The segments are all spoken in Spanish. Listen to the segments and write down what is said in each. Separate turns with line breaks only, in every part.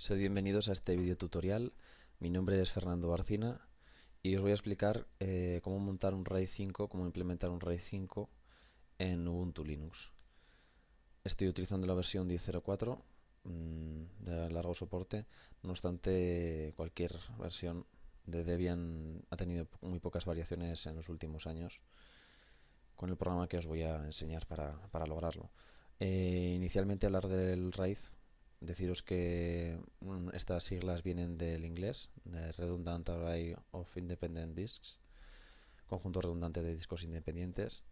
Sed bienvenidos a este video tutorial. Mi nombre es Fernando Barcina y os voy a explicar cómo montar un RAID 5, cómo implementar un RAID 5 en Ubuntu Linux. Estoy utilizando la versión 10.04 de largo soporte. No obstante, cualquier versión de Debian ha tenido muy pocas variaciones en los últimos años con el programa que os voy a enseñar para lograrlo. Inicialmente hablar del RAID. Deciros que estas siglas vienen del inglés, de Redundant Array of Independent Disks, conjunto redundante de discos independientes.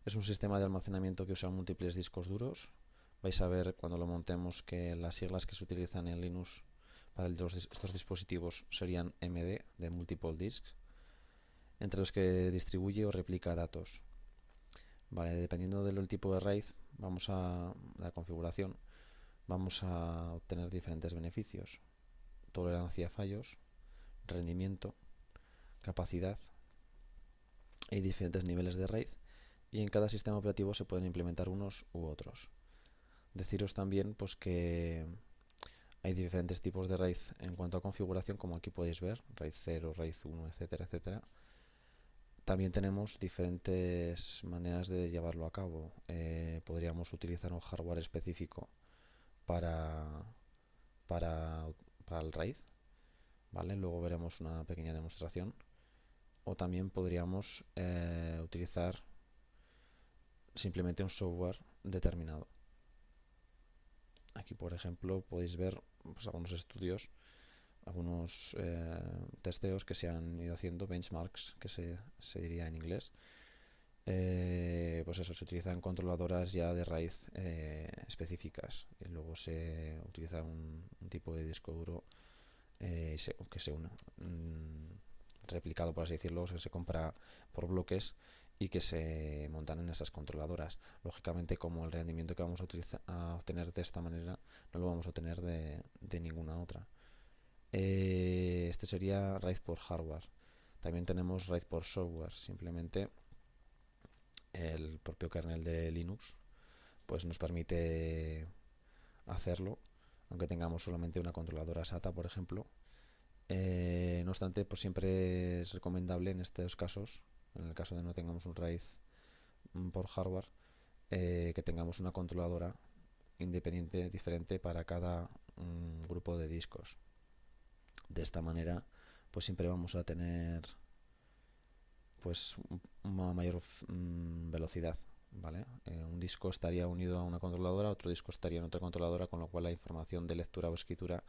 Es un sistema de almacenamiento que usa múltiples discos duros. Vais a ver cuando lo montemos que las siglas que se utilizan en Linux para estos dispositivos serían MD, de Multiple Disks, entre los que distribuye o replica datos. Vale, dependiendo del tipo de RAID, vamos a la configuración. Vamos a obtener diferentes beneficios: tolerancia a fallos, rendimiento, capacidad. Hay diferentes niveles de RAID y en cada sistema operativo se pueden implementar unos u otros. Deciros también pues que hay diferentes tipos de RAID en cuanto a configuración, como aquí podéis ver, RAID 0, RAID 1, etcétera, etcétera. También tenemos diferentes maneras de llevarlo a cabo. Podríamos utilizar un hardware específico para, para, para el RAID, ¿vale? Luego veremos una pequeña demostración. O también podríamos utilizar simplemente un software determinado. Aquí, por ejemplo, podéis ver pues, algunos estudios, algunos testeos que se han ido haciendo, benchmarks, que se diría en inglés. Pues eso, se utilizan controladoras ya de raíz específicas y luego se utiliza un tipo de disco duro que se une, replicado, por así decirlo, que se compra por bloques y que se montan en esas controladoras. Lógicamente, como el rendimiento que vamos a obtener de esta manera no lo vamos a obtener de ninguna otra. Este sería RAID por hardware. También tenemos RAID por software. Simplemente el propio kernel de Linux pues nos permite hacerlo, aunque tengamos solamente una controladora SATA, por ejemplo. No obstante, pues siempre es recomendable en estos casos, en el caso de no tengamos un RAID por hardware, que tengamos una controladora independiente diferente para cada grupo de discos. De esta manera, pues siempre vamos a tener pues una mayor velocidad, ¿vale? Un disco estaría unido a una controladora, otro disco estaría en otra controladora, con lo cual la información de lectura o escritura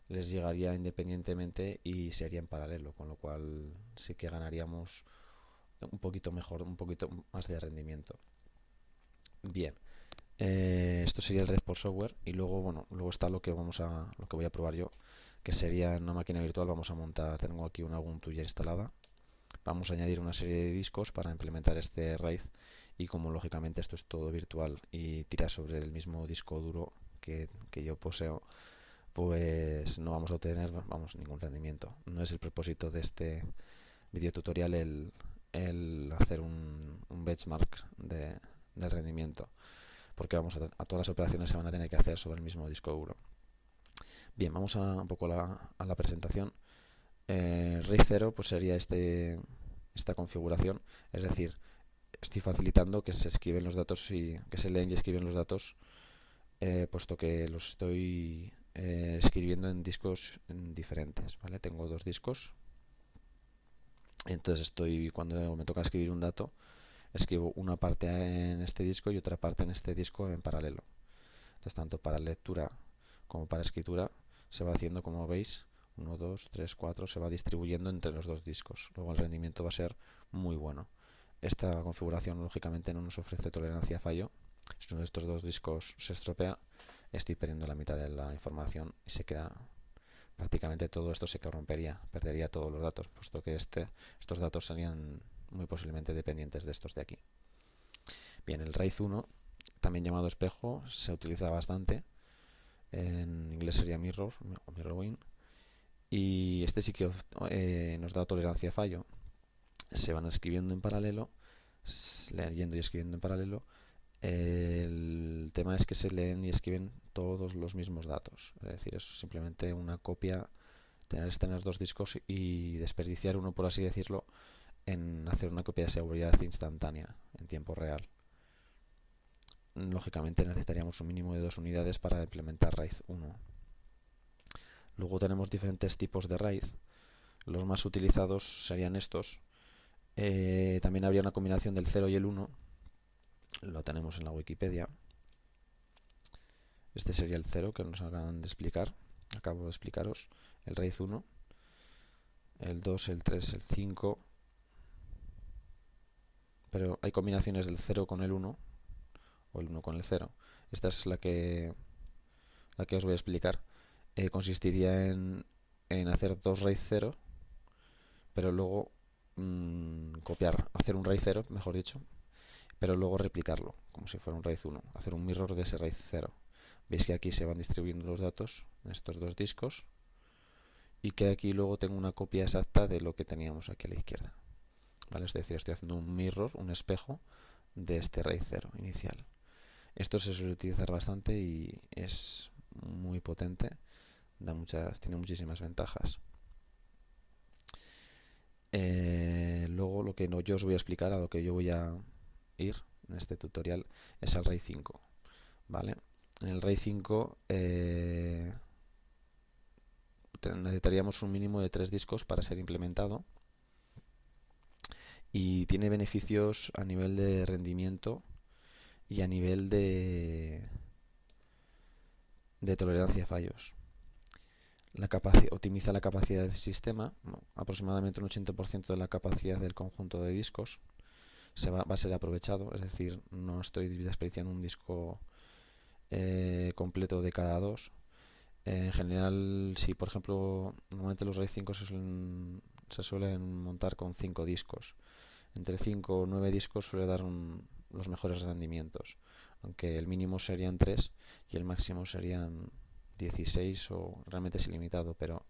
les llegaría independientemente y se haría en paralelo, con lo cual sí que ganaríamos un poquito mejor, un poquito más de rendimiento. Bien, esto sería el RAID por software y luego está lo que voy a probar yo, que sería en una máquina virtual. Vamos a montar, tengo aquí una Ubuntu ya instalada. Vamos a añadir una serie de discos para implementar este RAID y como lógicamente esto es todo virtual y tira sobre el mismo disco duro que yo poseo, pues no vamos a obtener ningún rendimiento. No es el propósito de este video tutorial el hacer un benchmark de rendimiento, porque a todas las operaciones se van a tener que hacer sobre el mismo disco duro. Bien, vamos un poco a la presentación. RAID 0 pues sería esta configuración, es decir, estoy facilitando que se escriben los datos y que se leen y escriben los datos, puesto que los estoy escribiendo en discos diferentes, ¿vale? Tengo dos discos, entonces cuando me toca escribir un dato, escribo una parte en este disco y otra parte en este disco en paralelo. Entonces, tanto para lectura como para escritura se va haciendo, como veis, 1, 2, 3, 4, se va distribuyendo entre los dos discos. Luego el rendimiento va a ser muy bueno. Esta configuración lógicamente no nos ofrece tolerancia a fallo. Si uno de estos dos discos se estropea, estoy perdiendo la mitad de la información y se queda prácticamente todo esto, se corrompería, perdería todos los datos, puesto que estos datos serían muy posiblemente dependientes de estos de aquí. Bien, el RAID 1, también llamado espejo, se utiliza bastante. En inglés sería mirror o mirroring. Y este sí que nos da tolerancia a fallo. Se van escribiendo en paralelo, leyendo y escribiendo en paralelo, El tema es que se leen y escriben todos los mismos datos, es decir, es simplemente una copia, tener dos discos y desperdiciar uno, por así decirlo, en hacer una copia de seguridad instantánea en tiempo real. Lógicamente necesitaríamos un mínimo de 2 unidades para implementar RAID 1. Luego tenemos diferentes tipos de RAID. Los más utilizados serían estos. También habría una combinación del 0 y el 1. Lo tenemos en la Wikipedia. Este sería el 0 que nos acaban de explicar. Acabo de explicaros. El RAID 1. El 2, el 3, el 5. Pero hay combinaciones del 0 con el 1 o el 1 con el 0. Esta es la que os voy a explicar. Consistiría en hacer dos RAID 0, pero luego copiar, hacer un RAID 0, mejor dicho, pero luego replicarlo, como si fuera un RAID 1, hacer un mirror de ese RAID 0. Veis que aquí se van distribuyendo los datos en estos dos discos y que aquí luego tengo una copia exacta de lo que teníamos aquí a la izquierda. ¿Vale? Es decir, estoy haciendo un mirror, un espejo de este RAID 0 inicial. Esto se suele utilizar bastante y es muy potente, tiene muchísimas ventajas. Luego lo que yo os voy a explicar, a lo que yo voy a ir en este tutorial, es al RAID 5. ¿Vale? En el RAID 5 necesitaríamos un mínimo de 3 discos para ser implementado y tiene beneficios a nivel de rendimiento y a nivel de tolerancia a fallos. Optimiza la capacidad del sistema, aproximadamente un 80% de la capacidad del conjunto de discos va a ser aprovechado, es decir, no estoy desperdiciando un disco completo de cada dos. En general, si por ejemplo, normalmente los RAID 5 se suelen montar con 5 discos. Entre 5 o 9 discos suele dar los mejores rendimientos, aunque el mínimo serían 3 y el máximo serían 16 o realmente es ilimitado, pero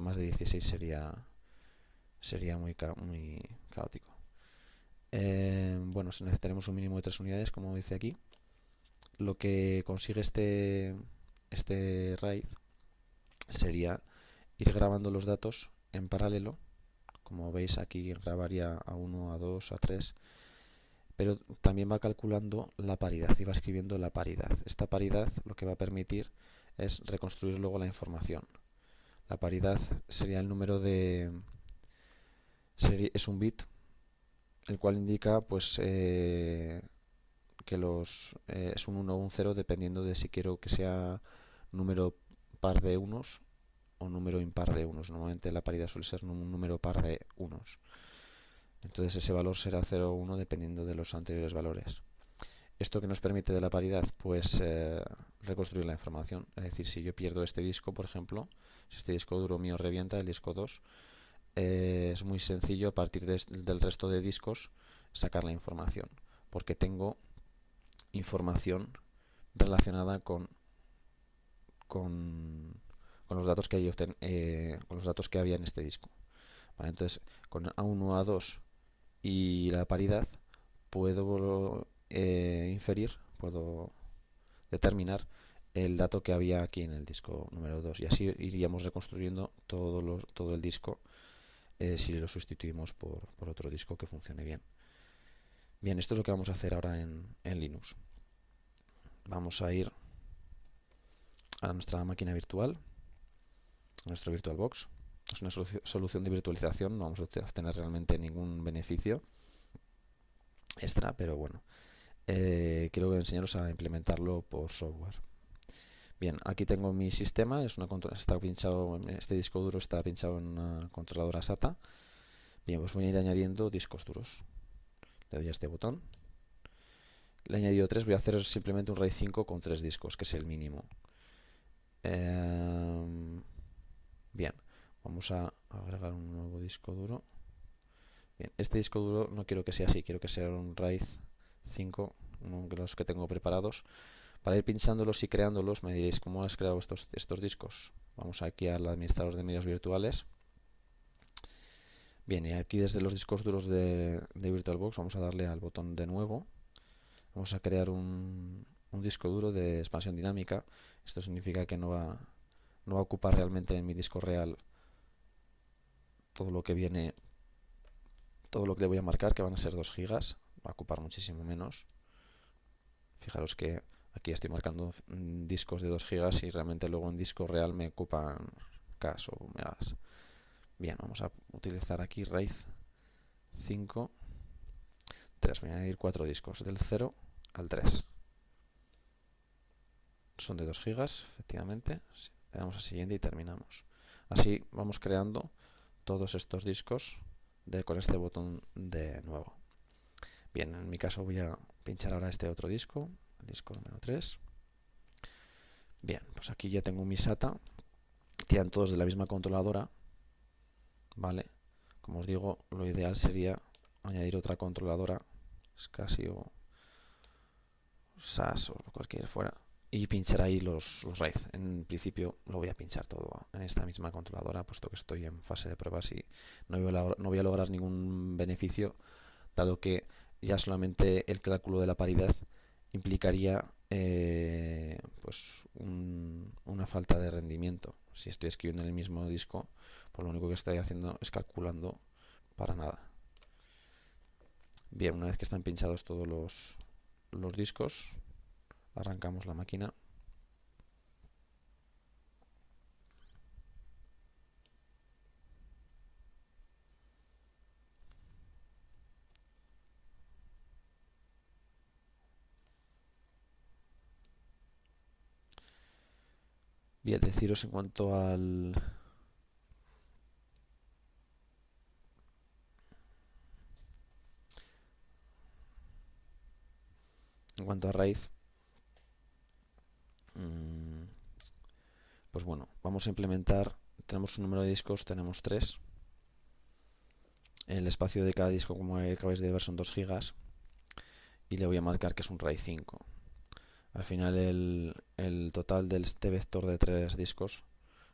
más de 16 sería muy caótico. Bueno, necesitaremos un mínimo de 3 unidades, como dice aquí. Lo que consigue este RAID sería ir grabando los datos en paralelo. Como veis aquí grabaría a 1, a 2, a 3, pero también va calculando la paridad y va escribiendo la paridad. Esta paridad lo que va a permitir es reconstruir luego la información. La paridad sería el número es un bit, el cual indica pues que es un 1 o un 0 dependiendo de si quiero que sea número par de unos o número impar de unos. Normalmente la paridad suele ser un número par de unos. Entonces ese valor será 0 o 1 dependiendo de los anteriores valores. ¿Esto que nos permite de la paridad? Pues reconstruir la información. Es decir, si yo pierdo este disco, por ejemplo, si este disco duro mío revienta, el disco 2, es muy sencillo a partir del resto de discos sacar la información, porque tengo información relacionada con los datos que con los datos que había en este disco. Vale, entonces, con A1, A2 y la paridad puedo inferir, puedo determinar el dato que había aquí en el disco número 2 y así iríamos reconstruyendo todo el disco si lo sustituimos por otro disco que funcione bien. Bien, esto es lo que vamos a hacer ahora en Linux. Vamos a ir a nuestra máquina virtual, a nuestro VirtualBox. Es una solución de virtualización, no vamos a obtener realmente ningún beneficio extra, pero bueno, quiero enseñaros a implementarlo por software. Bien, aquí tengo mi sistema, está pinchado, este disco duro está pinchado en una controladora SATA. Bien, pues voy a ir añadiendo discos duros. Le doy a este botón. Le he añadido 3, voy a hacer simplemente un RAID 5 con 3 discos, que es el mínimo. Bien, vamos a agregar un nuevo disco duro. Bien, este disco duro no quiero que sea así, quiero que sea un RAID 5, uno de los que tengo preparados. Para ir pinchándolos y creándolos, me diréis cómo has creado estos discos. Vamos aquí al administrador de medios virtuales. Bien, y aquí desde los discos duros de VirtualBox vamos a darle al botón de nuevo. Vamos a crear un disco duro de expansión dinámica. Esto significa que no va a ocupar realmente en mi disco real todo lo que viene, todo lo que le voy a marcar, que van a ser 2 gigas. Va a ocupar muchísimo menos. Fijaros que aquí estoy marcando discos de 2 gigas y realmente luego en disco real me ocupan K o megas. Bien, vamos a utilizar aquí RAID 5. 3, voy a añadir 4 discos del 0 al 3. Son de 2 gigas, efectivamente. Le damos a siguiente y terminamos. Así vamos creando todos estos discos con este botón de nuevo. Bien, en mi caso voy a pinchar ahora este otro disco, el disco número 3. Bien, pues aquí ya tengo mi SATA. Tienen todos de la misma controladora. Vale, como os digo, lo ideal sería añadir otra controladora, Casio o SAS o cualquier fuera, y pinchar ahí los RAID. En principio lo voy a pinchar todo en esta misma controladora, puesto que estoy en fase de pruebas y no voy a lograr ningún beneficio, dado que ya solamente el cálculo de la paridad implicaría pues una falta de rendimiento. Si estoy escribiendo en el mismo disco, pues lo único que estoy haciendo es calculando para nada. Bien, una vez que están pinchados todos los discos, arrancamos la máquina. Bien, deciros en cuanto a RAID, pues bueno, vamos a implementar, tenemos un número de discos, tenemos 3. El espacio de cada disco, como acabáis de ver, son 2 gigas y le voy a marcar que es un RAID 5. Al final el total de este vector de 3 discos,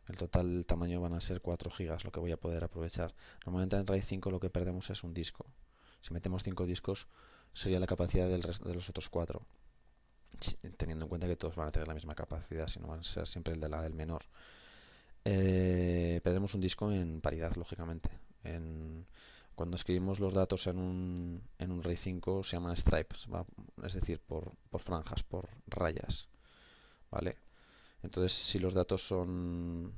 el total del tamaño van a ser 4 gigas, lo que voy a poder aprovechar. Normalmente en RAID 5 lo que perdemos es un disco. Si metemos 5 discos sería la capacidad de los otros 4. Teniendo en cuenta que todos van a tener la misma capacidad, si no van a ser siempre el del menor. Perdemos un disco en paridad, lógicamente. Cuando escribimos los datos en un RAID 5 se llaman stripes, es decir, por franjas, por rayas, ¿vale? Entonces, si los datos son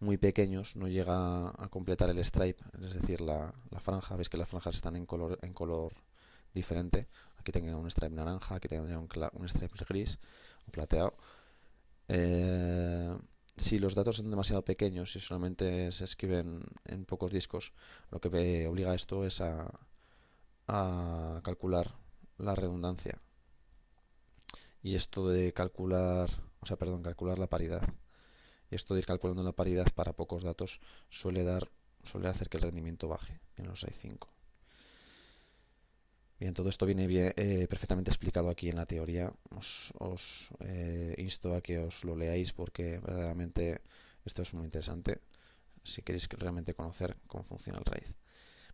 muy pequeños, no llega a completar el stripe, es decir, la franja. Veis que las franjas están en color diferente. Aquí tengo un stripe naranja, aquí tengo un stripe gris o plateado. Si los datos son demasiado pequeños y solamente se escriben en pocos discos, lo que me obliga a esto es a calcular la redundancia. Y esto de calcular la paridad. Y esto de ir calculando la paridad para pocos datos suele hacer que el rendimiento baje en los RAID 5. Bien, todo esto viene perfectamente explicado aquí en la teoría. Os insto a que os lo leáis porque verdaderamente esto es muy interesante si queréis realmente conocer cómo funciona el RAID.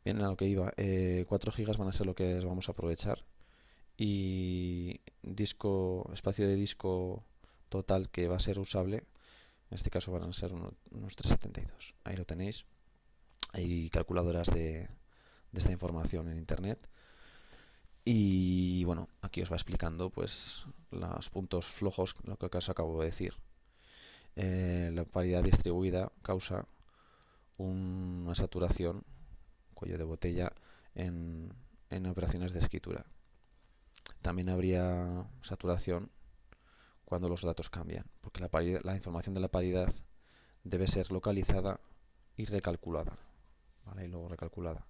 Bien, a lo que iba, 4 GB van a ser lo que vamos a aprovechar y espacio de disco total que va a ser usable, en este caso van a ser unos 372. Ahí lo tenéis. Hay calculadoras de esta información en internet. Y bueno, aquí os va explicando pues los puntos flojos, lo que os acabo de decir. La paridad distribuida causa una saturación, cuello de botella, en operaciones de escritura. También habría saturación cuando los datos cambian, porque la información de la paridad debe ser localizada y recalculada, ¿vale? Y luego recalculada.